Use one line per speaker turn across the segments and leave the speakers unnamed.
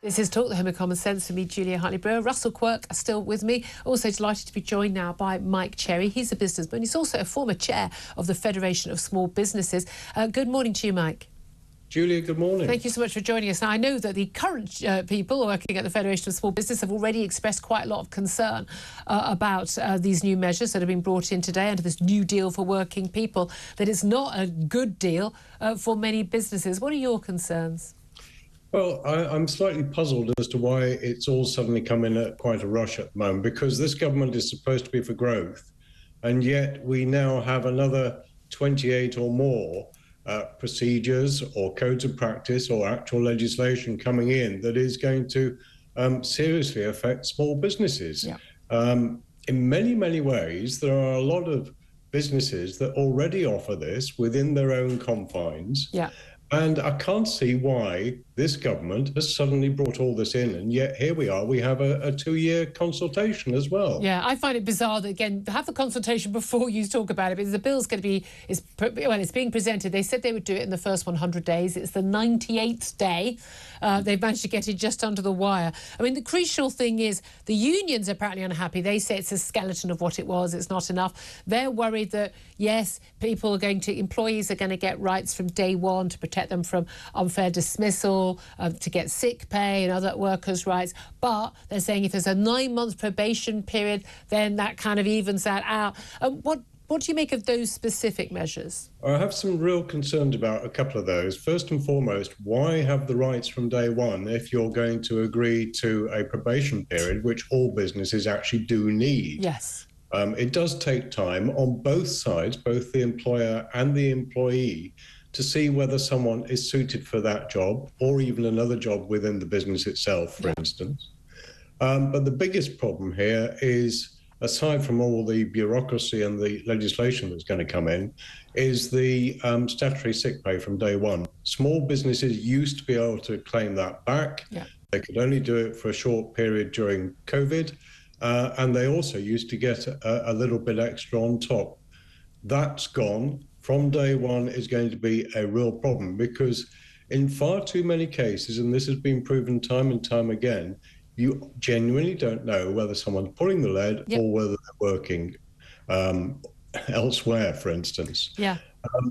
This is Talk the Home of Common Sense for me, Julia Hartley-Brewer. Russell Quirk still with me. Also delighted to be joined now by Mike Cherry. He's a businessman. He's also a former chair of the Federation of Small Businesses. Good morning to you, Mike.
Julia, good morning.
Thank you so much for joining us. Now, I know that the current people working at the Federation of Small Business have already expressed quite a lot of concern about these new measures that have been brought in today under this new deal for working people, that it's not a good deal for many businesses. What are your concerns?
Well, I'm slightly puzzled as to why it's all suddenly come in at quite a rush at the moment, because this government is supposed to be for growth, and yet we now have another 28 or more procedures or codes of practice or actual legislation coming in that is going to seriously affect small businesses.
Yeah.
In many, many ways, there are a lot of businesses that already offer this within their own confines.
Yeah.
And I can't see why this government has suddenly brought all this in, and yet here we are, we have a 2-year consultation as well.
Yeah, I find it bizarre that, again, have the consultation before you talk about it, because the bill's going to be, it's being presented. They said they would do it in the first 100 days. It's the 98th day. They've managed to get it just under the wire. I mean, the crucial thing is the unions are apparently unhappy. They say it's a skeleton of what it was. It's not enough. They're worried that, yes, employees are going to get rights from day one to protect them from unfair dismissal, to get sick pay and other workers' rights. But they're saying if there's a 9-month probation period, then that kind of evens that out. What do you make of those specific measures?
I have some real concerns about a couple of those. First and foremost, why have the rights from day one if you're going to agree to a probation period, which all businesses actually do need?
Yes.
It does take time on both sides, both the employer and the employee, to see whether someone is suited for that job or even another job within the business itself, for instance. But the biggest problem here is, aside from all the bureaucracy and the legislation that's going to come in, is the statutory sick pay from day one. Small businesses used to be able to claim that back. Yeah. They could only do it for a short period during COVID, and they also used to get a little bit extra on top. That's gone. From day one is going to be a real problem, because in far too many cases, and this has been proven time and time again, you genuinely don't know whether someone's pulling the lead or whether they're working elsewhere, for instance.
Yeah.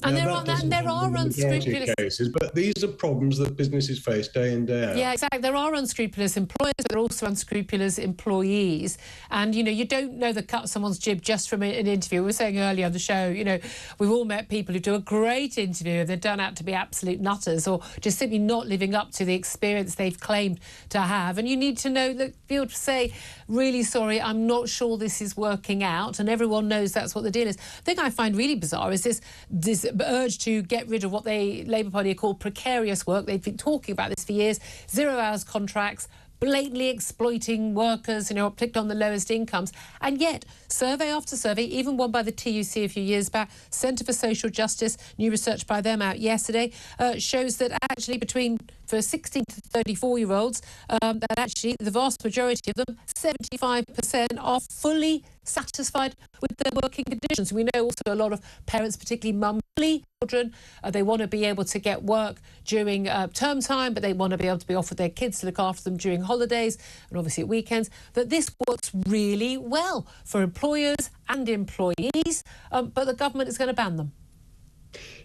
And there are unscrupulous
cases, but these are problems that businesses face day in, day out.
Yeah, exactly. There are unscrupulous employers, but there are also unscrupulous employees. And, you know, you don't know the cut of someone's jib just from an interview. We were saying earlier on the show, you know, we've all met people who do a great interview and they're done out to be absolute nutters, or just simply not living up to the experience they've claimed to have. And you need to know that, be able to say, really sorry, I'm not sure this is working out. And everyone knows that's what the deal is. The thing I find really bizarre is this urge to get rid of what Labour Party call precarious work. They've been talking about this for years. 0 hours contracts, blatantly exploiting workers, you know, picked on the lowest incomes. And yet, survey after survey, even one by the TUC a few years back, Centre for Social Justice, new research by them out yesterday, shows that actually for 16 to 34-year-olds, that actually the vast majority of them, 75%, are fully satisfied with their working conditions. We know also a lot of parents, particularly mums, children, they want to be able to get work during term time, but they want to be able to be off with their kids to look after them during holidays and obviously at weekends, that this works really well for employers and employees, but the government is going to ban them.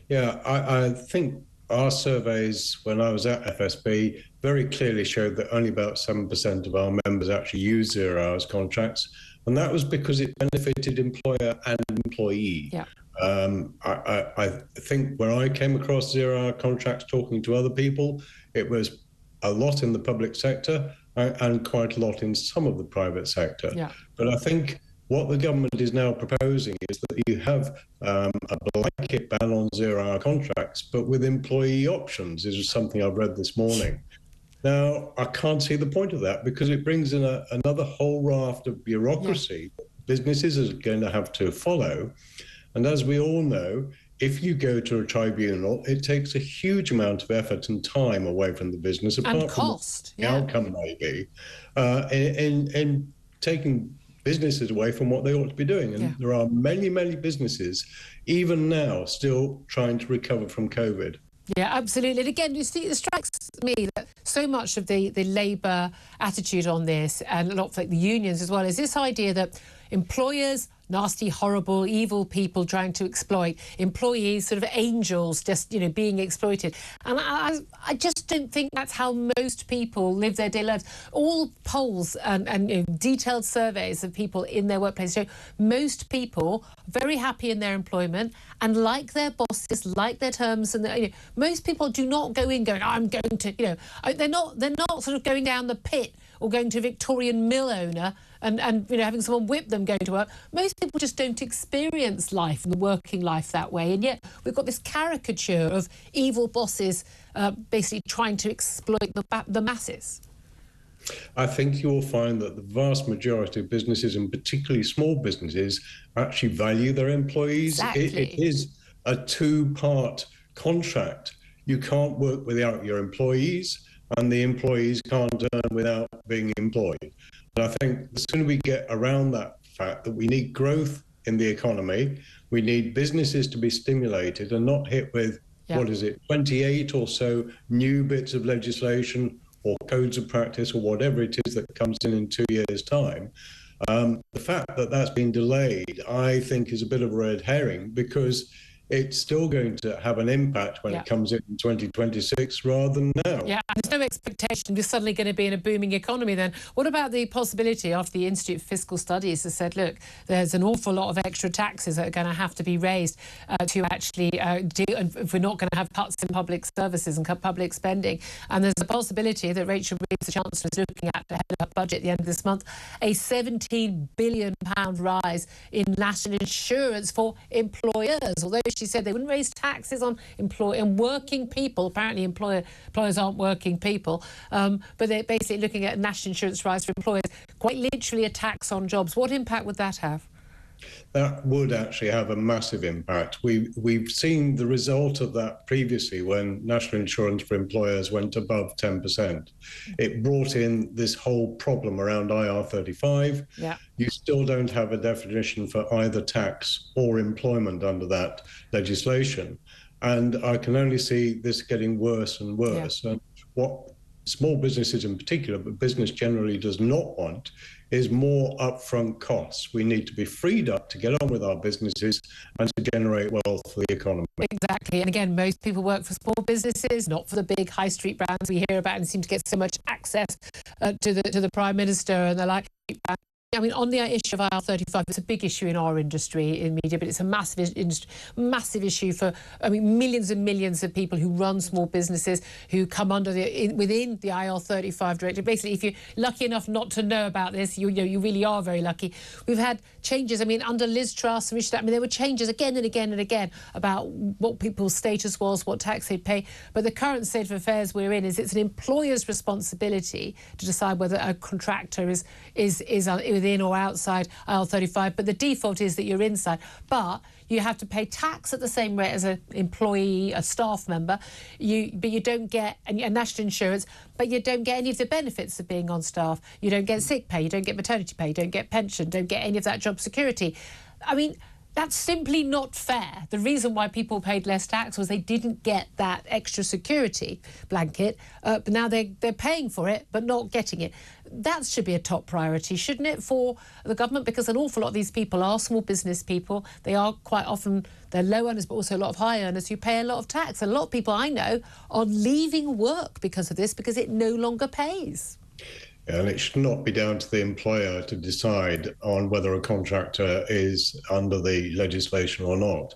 Yeah,
I think our surveys when I was at FSB very clearly showed that only about 7% of our members actually use 0 hours contracts, and that was because it benefited employer and employee.
Yeah.
I think where I came across 0 hour contracts talking to other people, it was a lot in the public sector and quite a lot in some of the private sector.
Yeah.
But I think what the government is now proposing is that you have a blanket ban on 0 hour contracts, but with employee options, is something I've read this morning. Now, I can't see the point of that, because it brings in another whole raft of bureaucracy businesses are going to have to follow. And as we all know, if you go to a tribunal, it takes a huge amount of effort and time away from the business, apart
and cost,
from the outcome may be, in taking businesses away from what they ought to be doing. And there are many, many businesses, even now, still trying to recover from COVID.
Yeah, absolutely. And again, you see, it strikes me that so much of the Labour attitude on this, and a lot of like the unions as well, is this idea that employers, nasty, horrible, evil people trying to exploit, employees, sort of angels just, being exploited. And I just don't think that's how most people live their daily lives. All polls and detailed surveys of people in their workplace show most people very happy in their employment and like their bosses, like their terms. And most people do not go in going, I'm going to, they're not sort of going down the pit or going to a Victorian mill owner and having someone whip them going to work. Most people just don't experience life and the working life that way. And yet we've got this caricature of evil bosses basically trying to exploit the masses.
I think you'll find that the vast majority of businesses, and particularly small businesses, actually value their employees.
Exactly.
It is a two-part contract. You can't work without your employees, and the employees can't earn without being employed. And I think the sooner we get around that fact that we need growth in the economy, we need businesses to be stimulated and not hit with, 28 or so new bits of legislation or codes of practice or whatever it is that comes in 2 years' time. The fact that that's been delayed, I think, is a bit of a red herring, because it's still going to have an impact when it comes in 2026 rather than now.
Yeah, and there's no expectation we're suddenly going to be in a booming economy then. What about the possibility, after the Institute for Fiscal Studies has said, look, there's an awful lot of extra taxes that are going to have to be raised to actually deal, if we're not going to have cuts in public services and cut public spending. And there's a possibility that Rachel Reeves, the Chancellor, is looking at, ahead of her budget at the end of this month, a £17 billion rise in national insurance for employers, although she said they wouldn't raise taxes on working people. Apparently employers aren't working people, but they're basically looking at a national insurance rise for employers, quite literally a tax on jobs. What impact would that have?
That would actually have a massive impact. We've seen the result of that previously when national insurance for employers went above 10%. It brought in this whole problem around IR35.
Yeah.
You still don't have a definition for either tax or employment under that legislation. And I can only see this getting worse and worse. Yeah. And what small businesses in particular, but business generally does not want, is more upfront costs. We need to be freed up to get on with our businesses and to generate wealth for the economy.
Exactly. And again, most people work for small businesses, not for the big high street brands we hear about and seem to get so much access to the Prime Minister and the like. I mean, on the issue of IR35, it's a big issue in our industry, in media, but it's a massive issue for, millions and millions of people who run small businesses, who come under within the IR35 directive. Basically, if you're lucky enough not to know about this, you really are very lucky. We've had changes, under Liz Truss, there were changes again and again and again about what people's status was, what tax they'd pay. But the current state of affairs we're in is it's an employer's responsibility to decide whether a contractor is within or outside IR35, but the default is that you're inside. But you have to pay tax at the same rate as an employee, a staff member. But you don't get national insurance, but you don't get any of the benefits of being on staff. You don't get sick pay, you don't get maternity pay, you don't get pension, don't get any of that job security. That's simply not fair. The reason why people paid less tax was they didn't get that extra security blanket, but now they're paying for it but not getting it. That should be a top priority, shouldn't it, for the government? Because an awful lot of these people are small business people. They are quite often, they're low earners, but also a lot of high earners who pay a lot of tax. And a lot of people I know are leaving work because of this, because it no longer pays.
And it should not be down to the employer to decide on whether a contractor is under the legislation or not.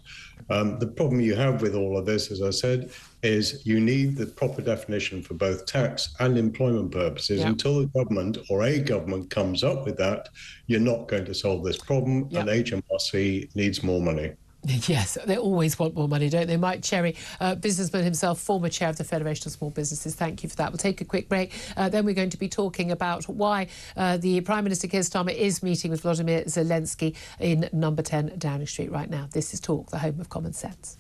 The problem you have with all of this, as I said, is you need the proper definition for both tax and employment purposes. Yep. Until the government or a government comes up with that, you're not going to solve this problem. Yep. And HMRC needs more money.
Yes, they always want more money, don't they? Mike Cherry, businessman himself, former chair of the Federation of Small Businesses. Thank you for that. We'll take a quick break. Then we're going to be talking about why the Prime Minister Keir Starmer is meeting with Volodymyr Zelensky in number 10 Downing Street right now. This is Talk, the home of common sense.